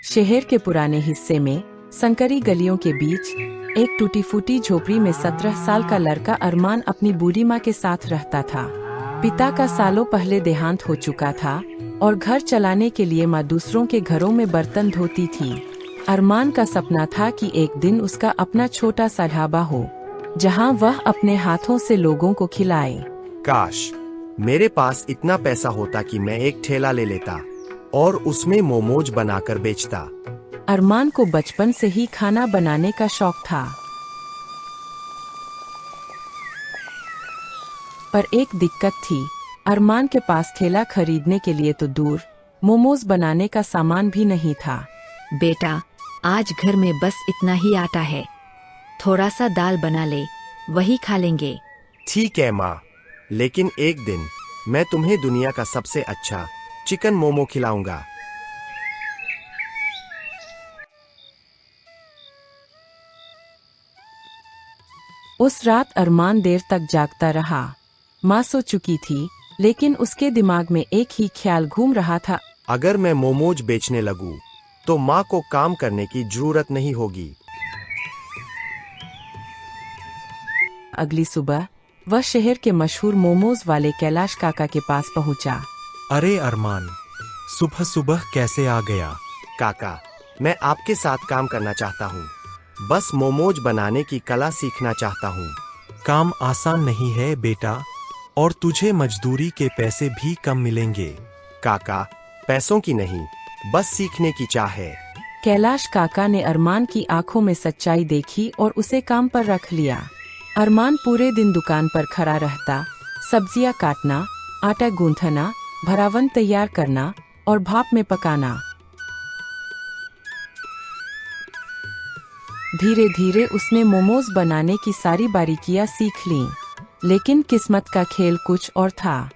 शहर के पुराने हिस्से में संकरी गलियों के बीच एक टूटी फूटी झोपड़ी में 17 साल का लड़का अरमान अपनी बूढ़ी माँ के साथ रहता था। पिता का सालों पहले देहांत हो चुका था और घर चलाने के लिए माँ दूसरों के घरों में बर्तन धोती थी। अरमान का सपना था कि एक दिन उसका अपना छोटा सा ढाबा हो, जहां वह अपने हाथों से लोगों को खिलाए। काश मेरे पास इतना पैसा होता कि मैं एक ठेला ले लेता और उसमें मोमोज बनाकर बेचता। अरमान को बचपन से ही खाना बनाने का शौक था, पर एक दिक्कत थी। अरमान के पास ठेला खरीदने के लिए तो दूर, मोमोज बनाने का सामान भी नहीं था। बेटा, आज घर में बस इतना ही आटा है, थोड़ा सा दाल बना ले, वही खा लेंगे। ठीक है माँ, लेकिन एक दिन मैं तुम्हें दुनिया का सबसे अच्छा चिकन मोमो खिलाऊंगा। उस रात अरमान देर तक जागता रहा। माँ सो चुकी थी, लेकिन उसके दिमाग में एक ही ख्याल घूम रहा था। अगर मैं मोमोज बेचने लगूं, तो माँ को काम करने की जरूरत नहीं होगी। अगली सुबह वह शहर के मशहूर मोमोज वाले कैलाश काका के पास पहुंचा। अरे अरमान, सुबह सुबह कैसे आ गया? काका, मैं आपके साथ काम करना चाहता हूँ। बस मोमोज बनाने की कला सीखना चाहता हूँ। काम आसान नहीं है बेटा, और तुझे मजदूरी के पैसे भी कम मिलेंगे। काका, पैसों की नहीं, बस सीखने की चाह है। कैलाश काका ने अरमान की आंखों में सच्चाई देखी और उसे काम पर रख लिया। अरमान पूरे दिन दुकान पर खड़ा रहता, सब्जियां काटना, आटा गूंथना, भरावन तैयार करना और भाप में पकाना। धीरे धीरे उसने मोमोज बनाने की सारी बारीकियां सीख लीं, लेकिन किस्मत का खेल कुछ और था।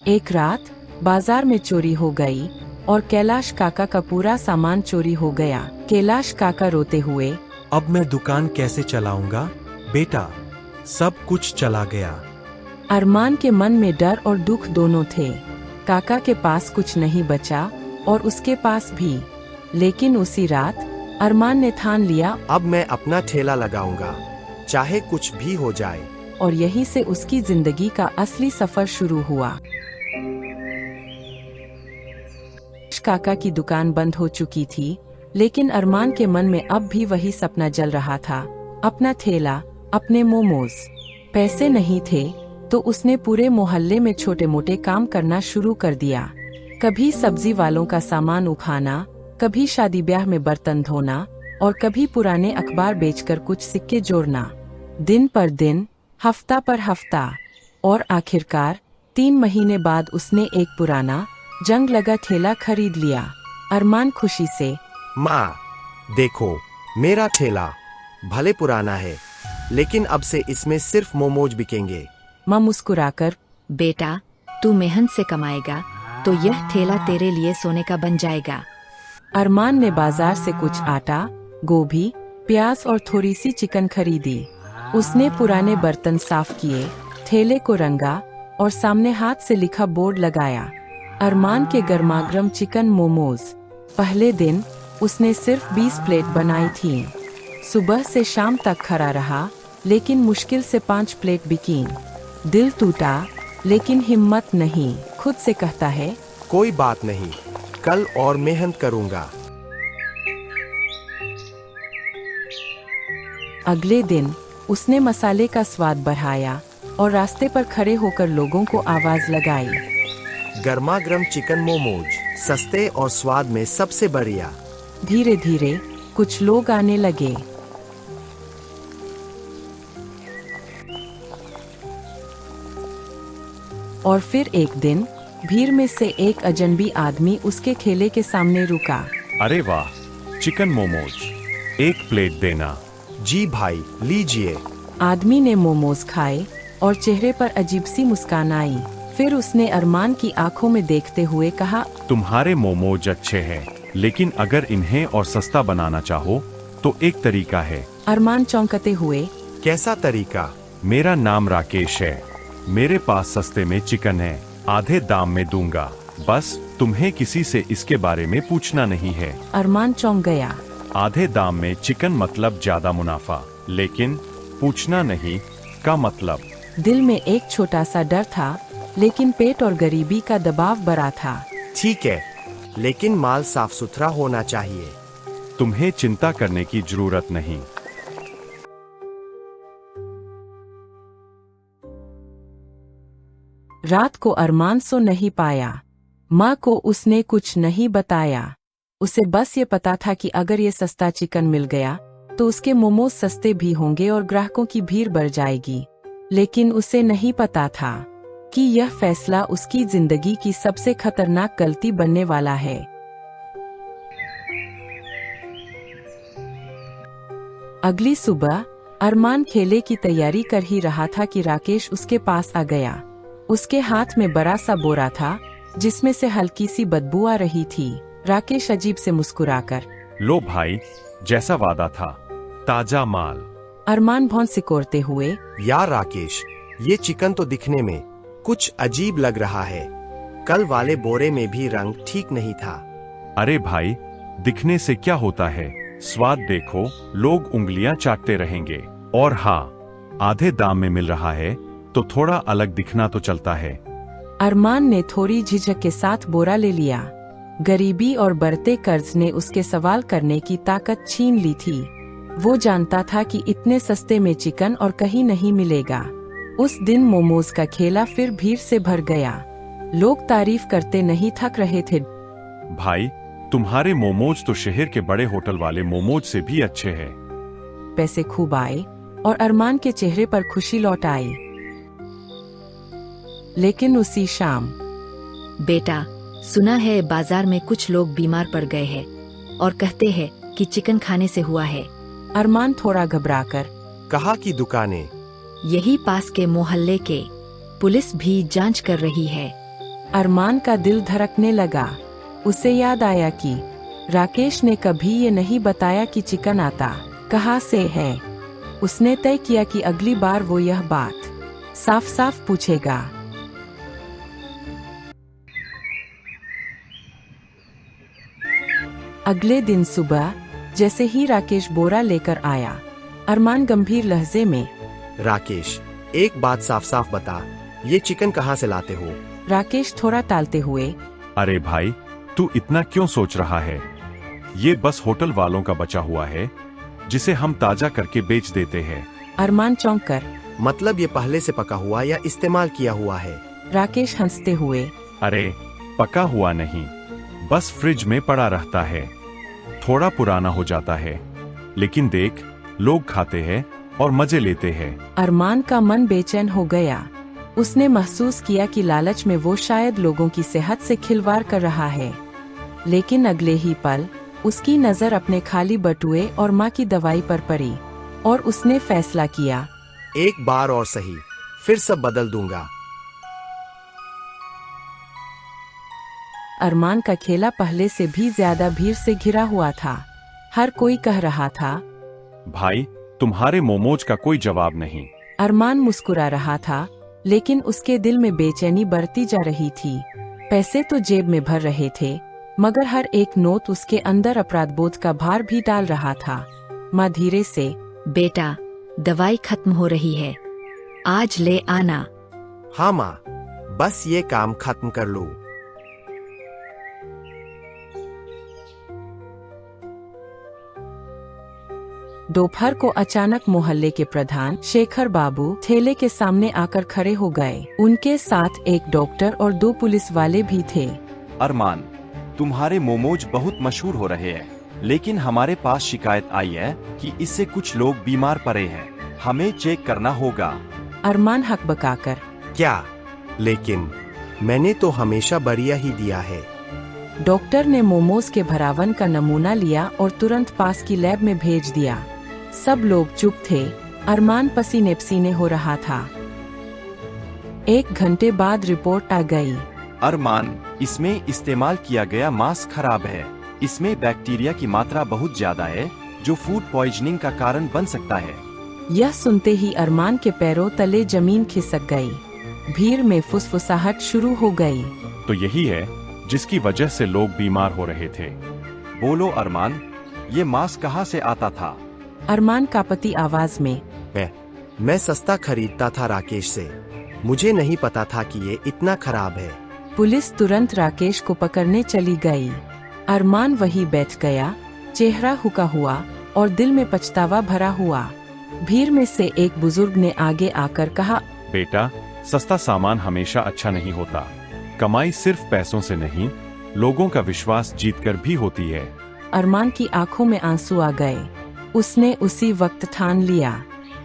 एक रात बाजार में चोरी हो गई और कैलाश काका का पूरा सामान चोरी हो गया। कैलाश काका रोते हुए, अब मैं दुकान कैसे चलाऊंगा बेटा, सब कुछ चला गया। अरमान के मन में डर और दुख दोनों थे। काका के पास कुछ नहीं बचा और उसके पास भी। लेकिन उसी रात अरमान ने ठान लिया, अब मैं अपना ठेला लगाऊंगा, चाहे कुछ भी हो जाए। और यहीं से उसकी जिंदगी का असली सफर शुरू हुआ। काका की दुकान बंद हो चुकी थी, लेकिन अरमान के मन में अब भी वही सपना जल रहा था, अपना ठेला, अपने मोमोज। पैसे नहीं थे तो उसने पूरे मोहल्ले में छोटे मोटे काम करना शुरू कर दिया। कभी सब्जी वालों का सामान उठाना, कभी शादी ब्याह में बर्तन धोना और कभी पुराने अखबार बेचकर कुछ सिक्के जोड़ना। दिन पर दिन, हफ्ता पर हफ्ता, और आखिरकार 3 महीने बाद उसने एक पुराना जंग लगा ठेला खरीद लिया। अरमान खुशी से, माँ देखो, मेरा ठेला भले पुराना है, लेकिन अब से इसमें सिर्फ मोमोज बिकेंगे। माँ मुस्कुराकर, बेटा, तू मेहनत से कमाएगा तो यह ठेला तेरे लिए सोने का बन जाएगा। अरमान ने बाजार से कुछ आटा, गोभी, प्याज और थोड़ी सी चिकन खरीदी। उसने पुराने बर्तन साफ किए, ठेले को रंगा और सामने हाथ से लिखा बोर्ड लगाया, अरमान के गर्मागर्म चिकन मोमोज। पहले दिन उसने सिर्फ 20 प्लेट बनाई थी। सुबह से शाम तक खड़ा रहा, लेकिन मुश्किल से 5 प्लेट बिकी। दिल टूटा, लेकिन हिम्मत नहीं। खुद से कहता है, कोई बात नहीं, कल और मेहनत करूंगा। अगले दिन उसने मसाले का स्वाद बढ़ाया और रास्ते पर खड़े होकर लोगों को आवाज लगाई, गर्मागर्म चिकन मोमोज, सस्ते और स्वाद में सबसे बढ़िया। धीरे धीरे कुछ लोग आने लगे। और फिर एक दिन भीड़ में से एक अजनबी आदमी उसके ठेले के सामने रुका। अरे वाह, चिकन मोमोज, 1 प्लेट देना। जी भाई, लीजिए। आदमी ने मोमोज खाए और चेहरे पर अजीब सी मुस्कान आई। फिर उसने अरमान की आंखों में देखते हुए कहा, तुम्हारे मोमोज अच्छे हैं, लेकिन अगर इन्हें और सस्ता बनाना चाहो तो एक तरीका है। अरमान चौंकते हुए, कैसा तरीका? मेरा नाम राकेश है, मेरे पास सस्ते में चिकन है, आधे दाम में दूंगा, बस तुम्हें किसी से इसके बारे में पूछना नहीं है। अरमान चौंक गया। आधे दाम में चिकन मतलब ज्यादा मुनाफा, लेकिन पूछना नहीं का मतलब। दिल में एक छोटा सा डर था, लेकिन पेट और गरीबी का दबाव बड़ा था। ठीक है, लेकिन माल साफ सुथरा होना चाहिए। तुम्हें चिंता करने की जरूरत नहीं। रात को अरमान सो नहीं पाया। माँ को उसने कुछ नहीं बताया। उसे बस ये पता था कि अगर ये सस्ता चिकन मिल गया तो उसके मोमोज सस्ते भी होंगे और ग्राहकों की भीड़ बढ़ जाएगी। लेकिन उसे नहीं पता था कि यह फैसला उसकी जिंदगी की सबसे खतरनाक गलती बनने वाला है। अगली सुबह अरमान खेले की तैयारी कर ही रहा था कि राकेश उसके पास आ गया। उसके हाथ में बड़ा सा बोरा था जिसमें से हल्की सी बदबू आ रही थी। राकेश अजीब से मुस्कुराकर, लो भाई, जैसा वादा था, ताजा माल। अरमान भौं सिकोड़ते हुए, यार राकेश, ये चिकन तो दिखने में कुछ अजीब लग रहा है। कल वाले बोरे में भी रंग ठीक नहीं था। अरे भाई, दिखने से क्या होता है, स्वाद देखो, लोग उंगलियां चाटते रहेंगे। और हाँ, आधे दाम में मिल रहा है तो थोड़ा अलग दिखना तो चलता है। अरमान ने थोड़ी झिझक के साथ बोरा ले लिया। गरीबी और बढ़ते कर्ज ने उसके सवाल करने की ताकत छीन ली थी। वो जानता था कि इतने सस्ते में चिकन और कहीं नहीं मिलेगा। उस दिन मोमोज का ठेला फिर भीड़ से भर गया। लोग तारीफ करते नहीं थक रहे थे। भाई, तुम्हारे मोमोज तो शहर के बड़े होटल वाले मोमोज से भी अच्छे हैं। पैसे खूब आए और अरमान के चेहरे पर खुशी लौट आई। लेकिन उसी शाम, बेटा, सुना है बाजार में कुछ लोग बीमार पड़ गए हैं और कहते हैं कि चिकन खाने से हुआ है। अरमान थोड़ा घबराकर, कहा कि दुकानें? यही पास के मोहल्ले के, पुलिस भी जांच कर रही है। अरमान का दिल धड़कने लगा। उसे याद आया कि राकेश ने कभी ये नहीं बताया कि चिकन आता कहाँ से है। उसने तय किया कि अगली बार वो यह बात साफ साफ पूछेगा। अगले दिन सुबह जैसे ही राकेश बोरा लेकर आया, अरमान गंभीर लहजे में, राकेश, एक बात साफ साफ बता, ये चिकन कहाँ से लाते हो? राकेश थोड़ा टालते हुए, अरे भाई, तू इतना क्यों सोच रहा है? ये बस होटल वालों का बचा हुआ है जिसे हम ताजा करके बेच देते हैं। अरमान चौंक कर, मतलब ये पहले से पका हुआ या इस्तेमाल किया हुआ है? राकेश हंसते हुए, अरे, पका हुआ नहीं, बस फ्रिज में पड़ा रहता है। थोड़ा पुराना हो जाता है, लेकिन देख, लोग खाते हैं और मजे लेते हैं। अरमान का मन बेचैन हो गया। उसने महसूस किया कि लालच में वो शायद लोगों की सेहत से खिलवाड़ कर रहा है। लेकिन अगले ही पल उसकी नजर अपने खाली बटुए और माँ की दवाई पर पड़ी और उसने फैसला किया, एक बार और सही, फिर सब बदल दूंगा। अरमान का खेला पहले से भी ज्यादा भीड़ से घिरा हुआ था। हर कोई कह रहा था, भाई, तुम्हारे मोमोज का कोई जवाब नहीं। अरमान मुस्कुरा रहा था, लेकिन उसके दिल में बेचैनी बढ़ती जा रही थी। पैसे तो जेब में भर रहे थे, मगर हर एक नोट उसके अंदर अपराधबोध का भार भी डाल रहा था। माँ धीरे से, बेटा, दवाई खत्म हो रही है, आज ले आना। हाँ माँ, बस ये काम खत्म कर लो। दोपहर को अचानक मोहल्ले के प्रधान शेखर बाबू ठेले के सामने आकर खड़े हो गए। उनके साथ एक डॉक्टर और 2 पुलिस वाले भी थे। अरमान, तुम्हारे मोमोज बहुत मशहूर हो रहे हैं, लेकिन हमारे पास शिकायत आई है कि इससे कुछ लोग बीमार पड़े हैं। हमें चेक करना होगा। अरमान हकबकाकर, क्या? लेकिन मैंने तो हमेशा बढ़िया ही दिया है। डॉक्टर ने मोमोज के भरावन का नमूना लिया और तुरंत पास की लैब में भेज दिया। सब लोग चुप थे। अरमान पसीने पसीने हो रहा था। 1 घंटे बाद रिपोर्ट आ गई। अरमान, इसमें इस्तेमाल किया गया मांस खराब है। इसमें बैक्टीरिया की मात्रा बहुत ज्यादा है, जो फूड पॉइजनिंग का कारण बन सकता है। यह सुनते ही अरमान के पैरों तले जमीन खिसक गई। भीड़ में फुसफुसाहट शुरू हो गई। तो यही है जिसकी वजह से लोग बीमार हो रहे थे। बोलो अरमान, ये मास्क कहाँ से आता था? अरमान कांपती आवाज में। मैं सस्ता खरीदता था राकेश से। मुझे नहीं पता था कि ये इतना खराब है। पुलिस तुरंत राकेश को पकड़ने चली गई। अरमान वहीं बैठ गया, चेहरा हुका हुआ और दिल में पछतावा भरा हुआ। भीड़ में से एक बुजुर्ग ने आगे आकर कहा, बेटा, सस्ता सामान हमेशा अच्छा नहीं होता। कमाई सिर्फ पैसों से नहीं, लोगों का विश्वास जीतकर भी होती है। अरमान की आंखों में आंसू आ गए। उसने उसी वक्त ठान लिया,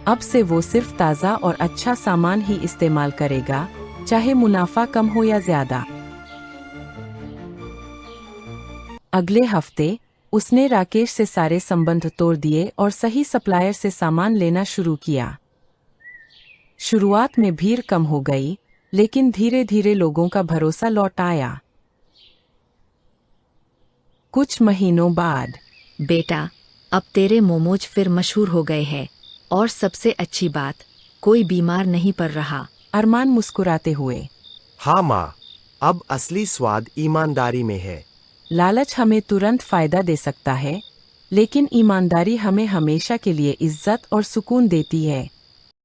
अब से वो सिर्फ ताज़ा और अच्छा सामान ही इस्तेमाल करेगा, चाहे मुनाफा कम हो या ज्यादा। अगले हफ्ते उसने राकेश से सारे संबंध तोड़ दिए और सही सप्लायर से सामान लेना शुरू किया। शुरुआत में भीड़ कम हो गई, लेकिन धीरे धीरे लोगों का भरोसा लौट आया। कुछ महीनों बाद, बेटा, अब तेरे मोमोज फिर मशहूर हो गए हैं, और सबसे अच्छी बात, कोई बीमार नहीं पड़ रहा। अरमान मुस्कुराते हुए। हाँ माँ, अब असली स्वाद ईमानदारी में है। लालच हमें तुरंत फायदा दे सकता है, लेकिन ईमानदारी हमें हमेशा के लिए इज्जत और सुकून देती है।